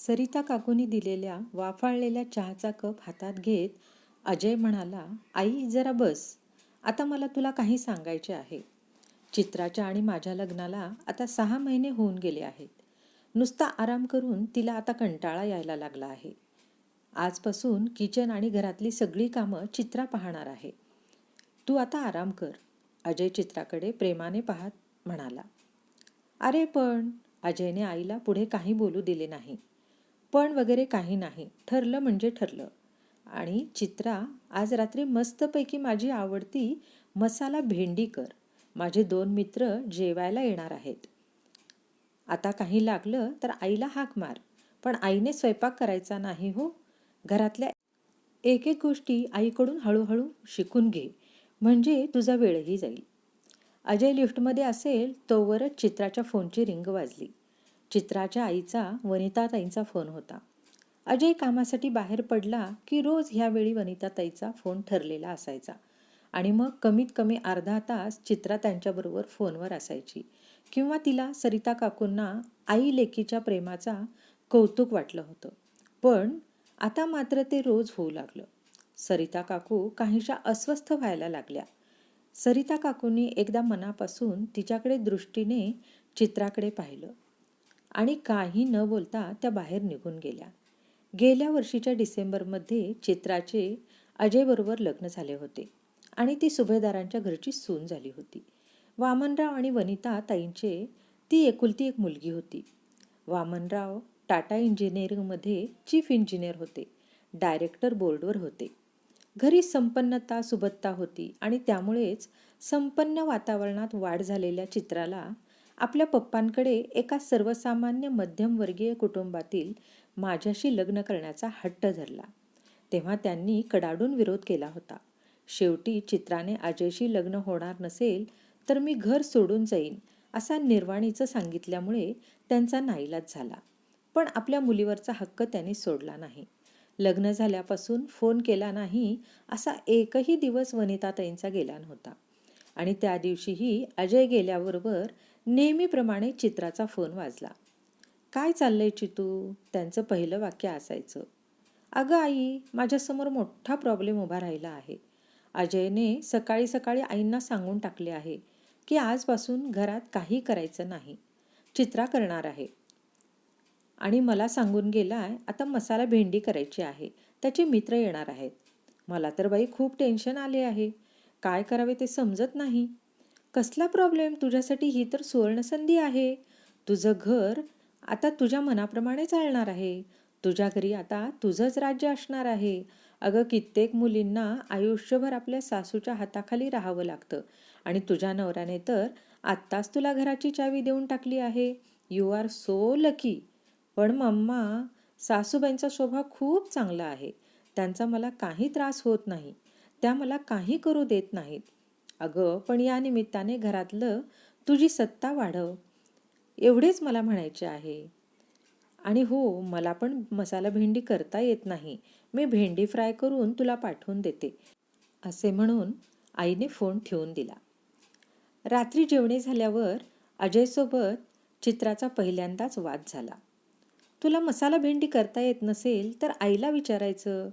सरिता काकूंनी दिलेल्या वाफाळलेल्या चहाचा कप हातात घेत अजय म्हणाला, आई जरा बस. आता मला तुला काही सांगायचे आहे. चित्राच्या आणि माझ्या लग्नाला आता 6 महिने होऊन गेले आहेत. नुसता आराम करून तिला आता कंटाळा यायला लागला आहे. आजपासून किचन आणि घरातली सगळी कामं चित्रा पाहणार आहे. तू आता आराम कर. अजय चित्राकडे प्रेमाने पाहत म्हणाला. अरे पण, अजयने आईला पुढे काही बोलू दिले नाही. पण वगैरे काही नाही, ठरलं म्हणजे ठरलं. आणि चित्रा, आज रात्री मस्तपैकी माझी आवडती मसाला भेंडी कर. माझे 2 मित्र जेवायला येणार आहेत. आता काही लागलं तर आईला हाक मार, पण आईने स्वयंपाक करायचा नाही हो. घरातल्या एक एक गोष्टी आईकडून हळूहळू शिकून घे, म्हणजे तुझा वेळही जाईल. अजय लिफ्टमध्ये असेल तोवरच चित्राच्या फोनची रिंग वाजली. चित्राच्या आईचा वनिताताईंचा फोन होता. अजय कामासाठी बाहेर पडला की रोज ह्यावेळी वनिताताईचा फोन ठरलेला असायचा आणि मग कमीत कमी अर्धा तास चित्रा त्यांच्याबरोबर फोनवर असायची किंवा तिला सरिता काकूंना आई लेकीच्या प्रेमाचा कौतुक वाटलं होतं. पण आता मात्र ते रोज होऊ लागलं. सरिता काकू काहीशा अस्वस्थ व्हायला लागल्या. सरिता काकूंनी एकदा मनापासून तिच्याकडे दृष्टीने चित्राकडे पाहिलं आणि काही न बोलता त्या बाहेर निघून गेल्या. गेल्या वर्षीच्या डिसेंबरमध्ये चित्राचे अजयबरोबर लग्न झाले होते आणि ती सुभेदारांच्या घरची सून झाली होती. वामनराव आणि वनिता ताईंचे ती एकुलती एक मुलगी होती. वामनराव टाटा इंजिनिअरिंगमध्ये चीफ इंजिनियर होते. डायरेक्टर बोर्डवर होते. घरी संपन्नता सुबत्ता होती आणि त्यामुळेच संपन्न वातावरणात वाढ झालेल्या चित्राला आपल्या पप्पांकडे एका सर्वसामान्य मध्यमवर्गीय कुटुंबातील माझ्याशी लग्न करण्याचा हट्ट धरला. तेव्हा त्यांनी कडाडून विरोध केला होता. शेवटी चित्राने अजयशी लग्न होणार नसेल तर मी घर सोडून जाईन असा निर्वाणीचं सांगितल्यामुळे त्यांचा नाईलाज झाला. पण आपल्या मुलीवरचा हक्क त्यांनी सोडला नाही. लग्न झाल्यापासून फोन केला नाही असा एकही दिवस वनिताताईंचा गेला नव्हता. आणि त्या दिवशीही अजय गेल्याबरोबर नेहमीप्रमाणे चित्राचा फोन वाजला. काय चाललंय चितू, त्यांचं पहिलं वाक्य असायचं. अगं आई, माझ्यासमोर मोठा प्रॉब्लेम उभा राहिला आहे. अजयने सकाळी सकाळी आईंना सांगून टाकले आहे की आजपासून घरात काही करायचं नाही. चित्रा करणार आहे. आणि मला सांगून गेलाय आता मसाला भेंडी करायची आहे. त्याचे मित्र येणार आहेत. मला तर बाई खूप टेन्शन आले आहे. काय करावे ते समजत नाही. कसला प्रॉब्लेम, तुझ्यासाठी ही तर सुवर्णसंधी आहे. तुझं घर आता तुझ्या मनाप्रमाणे चालणार आहे. तुझ्या घरी आता तुझंच राज्य असणार आहे. अगं, कित्येक मुलींना आयुष्यभर आपल्या सासूच्या हाताखाली राहावं लागतं आणि तुझ्या नवऱ्याने तर आत्ताच तुला घराची चावी देऊन टाकली आहे. You are so lucky. पण मम्मा, सासूबाईंचा स्वभाव खूप चांगला आहे. त्यांचा मला काही त्रास होत नाही. त्या मला काही करू देत नाहीत. अगं, पण या निमित्ताने घरातलं तुझी सत्ता वाढव, एवढेच मला म्हणायचे आहे. आणि हो, मला पण मसाला भेंडी करता येत नाही. मी भेंडी फ्राय करून तुला पाठवून देते, असे म्हणून आईने फोन ठेवून दिला. रात्री जेवणे झाल्यावर अजयसोबत चित्राचा पहिल्यांदाच वाद झाला. तुला मसाला भेंडी करता येत नसेल तर आईला विचारायचं.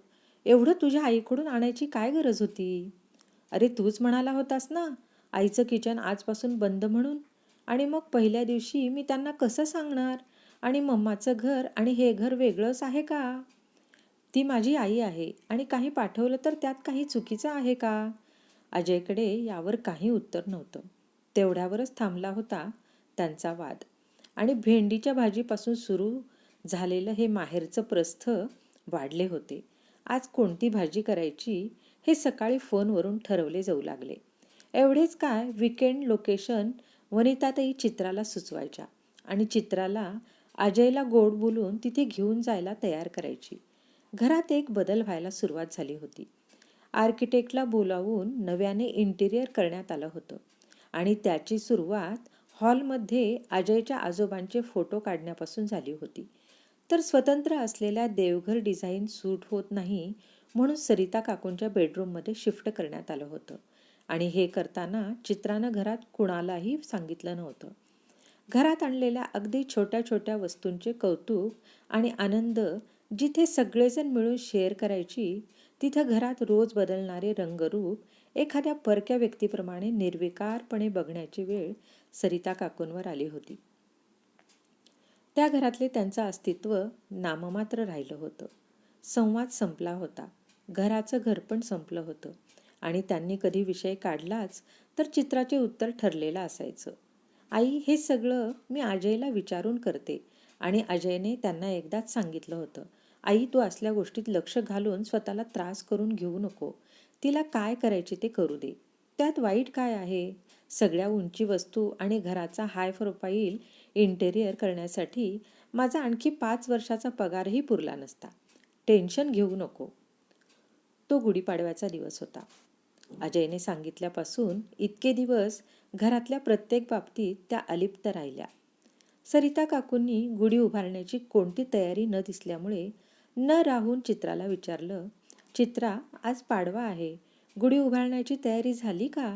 एवढं तुझ्या आईकडून आणायची काय गरज होती? अरे, तूच म्हणाला होतास ना आईचं किचन आजपासून बंद म्हणून. आणि मग पहिल्या दिवशी मी त्यांना कसं सांगणार? आणि मम्माचं घर आणि हे घर वेगळंच आहे का? ती माझी आई आहे आणि काही पाठवलं तर त्यात काही चुकीचं आहे का? अजयकडे यावर काही उत्तर नव्हतं. तेवढ्यावरच थांबला होता त्यांचा वाद. आणि भेंडीच्या भाजीपासून सुरू झालेलं हे माहेरचं प्रस्थ वाढले होते. आज कोणती भाजी करायची हे सकाळी फोनवरून ठरवले जाऊ लागले. एवढेच काय, विकेंड लोकेशन वनिताताई चित्राला सुचवायच्या आणि चित्राला अजयला गोड बोलून तिथे घेऊन जायला तयार करायची. घरात एक बदल व्हायला सुरुवात झाली होती. आर्किटेक्टला बोलावून नव्याने इंटिरियर करण्यात आलं होतं आणि त्याची सुरुवात हॉलमध्ये अजयच्या आजोबांचे फोटो काढण्यापासून झाली होती. तर स्वतंत्र असलेल्या देवघर डिझाईन सूट होत नाही म्हणून सरिता काकूंच्या बेडरूममध्ये शिफ्ट करण्यात आलं होतं आणि हे करताना चित्रानं घरात कुणालाही सांगितलं नव्हतं. घरात आणलेल्या अगदी छोट्या छोट्या वस्तूंचे कौतुक आणि आनंद जिथे सगळेजण मिळून शेअर करायची, तिथं घरात रोज बदलणारे रंगरूप एखाद्या परक्या व्यक्तीप्रमाणे निर्विकारपणे बघण्याची वेळ सरिता काकूंवर आली होती. त्या घरातले त्यांचं अस्तित्व नाममात्र राहिलं होतं. संवाद संपला होता. घराचं घरपण संपलं होतं आणि त्यांनी कधी विषय काढलाच तर चित्राचे उत्तर ठरलेलं असायचं. आई, हे सगळं मी अजयला विचारून करते आणि अजयने त्यांना एकदाच सांगितलं होतं. आई, तू असल्या गोष्टीत लक्ष घालून स्वतःला त्रास करून घेऊ नको. तिला काय करायचे ते करू दे. त्यात वाईट काय आहे? सगळ्या उंची वस्तू आणि घराचा हाय प्रोफाईल इंटेरियर करण्यासाठी माझा आणखी 5 वर्षाचा पगारही पुरला नसता. टेन्शन घेऊ नको. तो गुढीपाडव्याचा दिवस होता. अजयने सांगितल्यापासून इतके दिवस घरातल्या प्रत्येक बाबतीत त्या अलिप्त राहिल्या. सरिता काकूंनी गुढी उभारण्याची कोणती तयारी न दिसल्यामुळे न राहून चित्राला विचारलं, चित्रा, आज पाडवा आहे. गुढी उभारण्याची तयारी झाली का?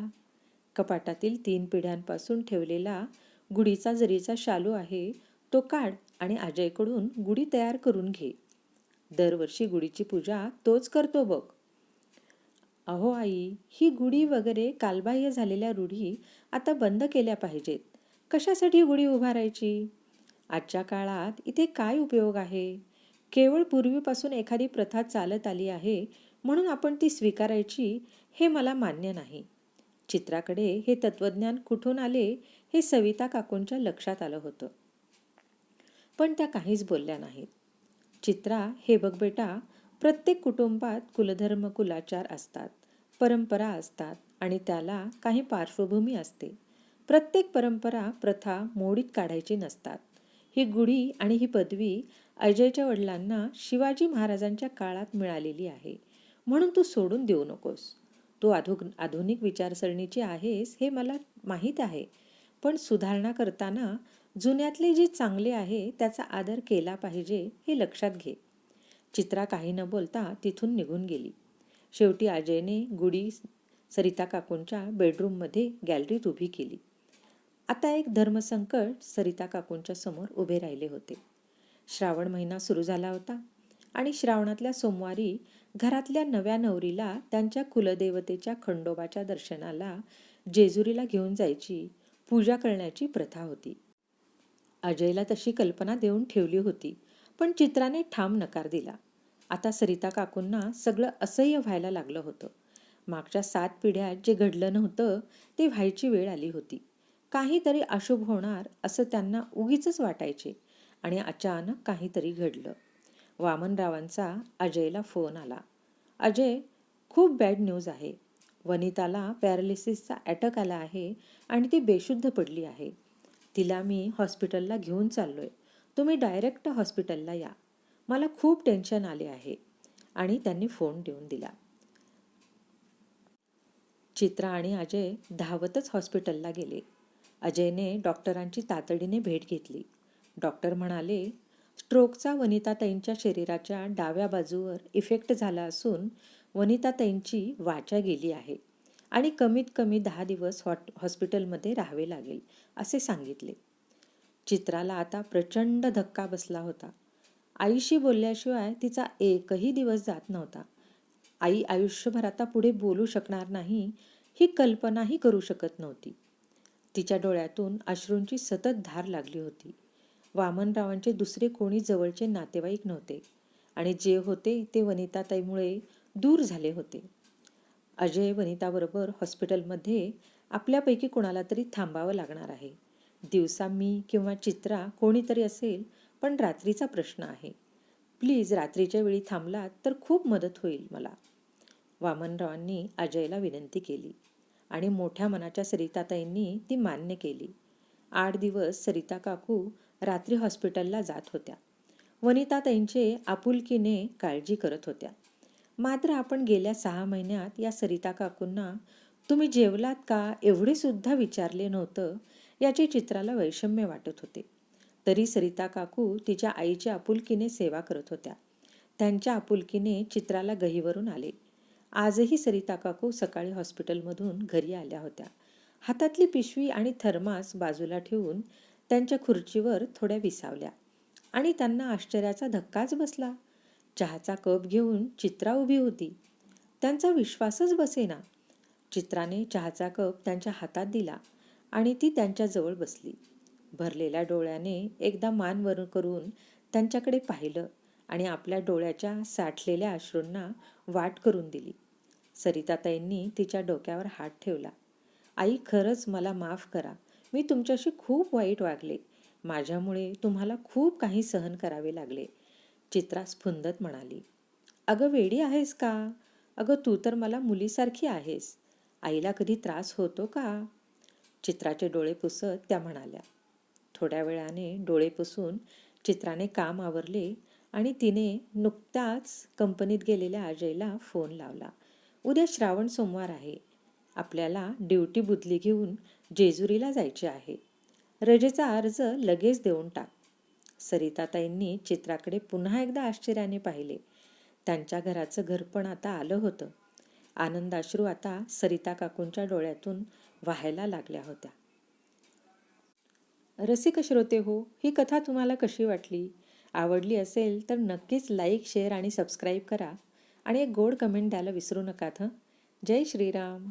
कपाटातील 3 पिढ्यांपासून ठेवलेला गुढीचा जरीचा शालू आहे, तो काढ आणि अजयकडून गुढी तयार करून घे. दरवर्षी गुढीची पूजा तोच करतो बघ. अहो आई, ही गुढी वगैरे कालबाह्य झालेल्या रूढी आता बंद केल्या पाहिजेत. कशासाठी गुढी उभारायची? आजच्या काळात इथे काय उपयोग आहे? केवळ पूर्वीपासून एखादी प्रथा चालत आली आहे म्हणून आपण ती स्वीकारायची, हे मला मान्य नाही. चित्राकडे हे तत्वज्ञान कुठून आले हे सविता काकूंच्या लक्षात आलं होतं. पण त्या काहीच बोलल्या नाहीत. चित्रा, हे बघ बेटा, प्रत्येक कुटुंबात कुलधर्म कुलाचार असतात, परंपरा असतात आणि त्याला काही पार्श्वभूमी असते. प्रत्येक परंपरा प्रथा मोडीत काढायची नसतात. ही गुढी आणि ही पदवी अजयच्या वडिलांना शिवाजी महाराजांच्या काळात मिळालेली आहे, म्हणून तू सोडून देऊ नकोस. तू आधुनिक विचारसरणीची आहेस हे मला माहीत आहे, पण सुधारणा करताना जुन्यातले जे चांगले आहे त्याचा आदर केला पाहिजे हे लक्षात घे. चित्रा काही न बोलता तिथून निघून गेली. शेवटी अजयने गुढी सरिता काकूंच्या बेडरूममध्ये गॅलरीत उभी केली. आता एक धर्मसंकट सरिता काकूंच्या समोर उभे राहिले होते. श्रावण महिना सुरू झाला होता आणि श्रावणातल्या सोमवारी घरातल्या नव्या नवरीला त्यांच्या कुलदेवतेच्या खंडोबाच्या दर्शनाला जेजुरीला घेऊन जायची, पूजा करण्याची प्रथा होती. अजयला तशी कल्पना देऊन ठेवली होती, पण चित्राने ठाम नकार दिला. आता सरिता काकूंना सगळं असह्य व्हायला लागलं होतं. मागच्या 7 पिढ्यात जे घडलं नव्हतं ते व्हायची वेळ आली होती. काहीतरी अशुभ होणार असं त्यांना उगीचच वाटायचे आणि अचानक काहीतरी घडलं. वामनरावांचा अजयला फोन आला. अजय, खूप बॅड न्यूज आहे. वनिताला पॅरालिसिसचा अटॅक आला आहे आणि ती बेशुद्ध पडली आहे. तिला मी हॉस्पिटलला घेऊन चाललोय. तुम्ही डायरेक्ट हॉस्पिटलला या. मला खूप टेन्शन आले आहे. आणि त्यांनी फोन देऊन दिला. चित्रा आणि अजय धावतच हॉस्पिटलला गेले. अजयने डॉक्टरांची तातडीने भेट घेतली. डॉक्टर म्हणाले, स्ट्रोकचा वनिताताईंच्या शरीराच्या डाव्या बाजूवर इफेक्ट झाला असून वनिताताईंची वाचा गेली आहे आणि कमीत कमी 10 दिवस हॉस्पिटलमध्ये राहावे लागेल असे सांगितले. चित्राला आता प्रचंड धक्का बसला होता. आईशी बोलल्याशिवाय तिचा एकही दिवस जात नव्हता. आई आयुष्यभर आता पुढे बोलू शकणार नाही ही कल्पनाही करू शकत नव्हती. तिच्या डोळ्यातून अश्रूंची सतत धार लागली होती. वामनरावांचे दुसरे कोणी जवळचे नातेवाईक नव्हते आणि जे होते ते वनिताताईमुळे दूर झाले होते. अजय वनिताबरोबर हॉस्पिटलमध्ये आपल्यापैकी कोणाला तरी थांबावं लागणार आहे. दिवसा मी किंवा चित्रा कोणीतरी असेल, पण रात्रीचा प्रश्न आहे. प्लीज रात्रीच्या वेळी थांबलात तर खूप मदत होईल मला. वामनरावांनी अजयला विनंती केली आणि मोठ्या मनाच्या सरिताताईंनी ती मान्य केली. 8 दिवस सरिता काकू रात्री हॉस्पिटलला जात होत्या. वनिताताईंचे आपुलकीने काळजी करत होत्या. मात्र आपण गेल्या 6 महिन्यात या सरिता काकूंना तुम्ही जेवलात का एवढे सुद्धा विचारले नव्हतं याचे चित्राला वैषम्य वाटत होते. तरी सरिता काकू तिच्या आईच्या आपुलकीने सेवा करत होत्या. त्यांच्या आपुलकीने चित्राला गहिवरून आले. आजही सरिता काकू सकाळी हॉस्पिटलमधून घरी आल्या होत्या. हातातली पिशवी आणि थर्मास बाजूला ठेवून त्यांच्या खुर्चीवर थोड्या विसावल्या आणि त्यांना आश्चर्याचा धक्काच बसला. चहाचा कप घेऊन चित्रा उभी होती. त्यांचा विश्वासच बसेना. चित्राने चहाचा कप त्यांच्या हातात दिला आणि ती त्यांच्याजवळ बसली. भरलेल्या डोळ्याने एकदा मान वर करून त्यांच्याकडे पाहिलं आणि आपल्या डोळ्याच्या साठलेल्या अश्रूंना वाट करून दिली. सरिताताईंनी तिच्या डोक्यावर हात ठेवला. आई, खरंच मला माफ करा. मी तुमच्याशी खूप वाईट वागले. माझ्यामुळे तुम्हाला खूप काही सहन करावे लागले. चित्रा स्फुंदत म्हणाली. अगं वेडी आहेस का? अगं तू तर मला मुलीसारखी आहेस. आईला कधी त्रास होतो का? चित्राचे डोळे पुसत त्या म्हणाल्या. थोड्या वेळाने डोळे पुसून चित्राने काम आवरले आणि तिने नुकताच कंपनीत गेलेल्या अजयला फोन लावला. उद्या श्रावण सोमवार आहे. आपल्याला ड्युटी बुदली घेऊन जेजुरीला जायचे आहे. रजेचा अर्ज लगेच देऊन टाक. सरिताताईंनी चित्राकडे पुन्हा एकदा आश्चर्याने पाहिले. त्यांच्या घराचं घरपण आता आलं होतं. आनंदाश्रू आता सरिता काकूंच्या डोळ्यातून वाहायला लागल्या होत्या. रसिक श्रोते हो, ही कथा तुम्हाला कशी वाटली? आवडली असेल तर नक्कीच लाईक, शेअर आणि सबस्क्राईब करा आणि एक गोड कमेंट द्यायला विसरू नका. जय श्रीराम.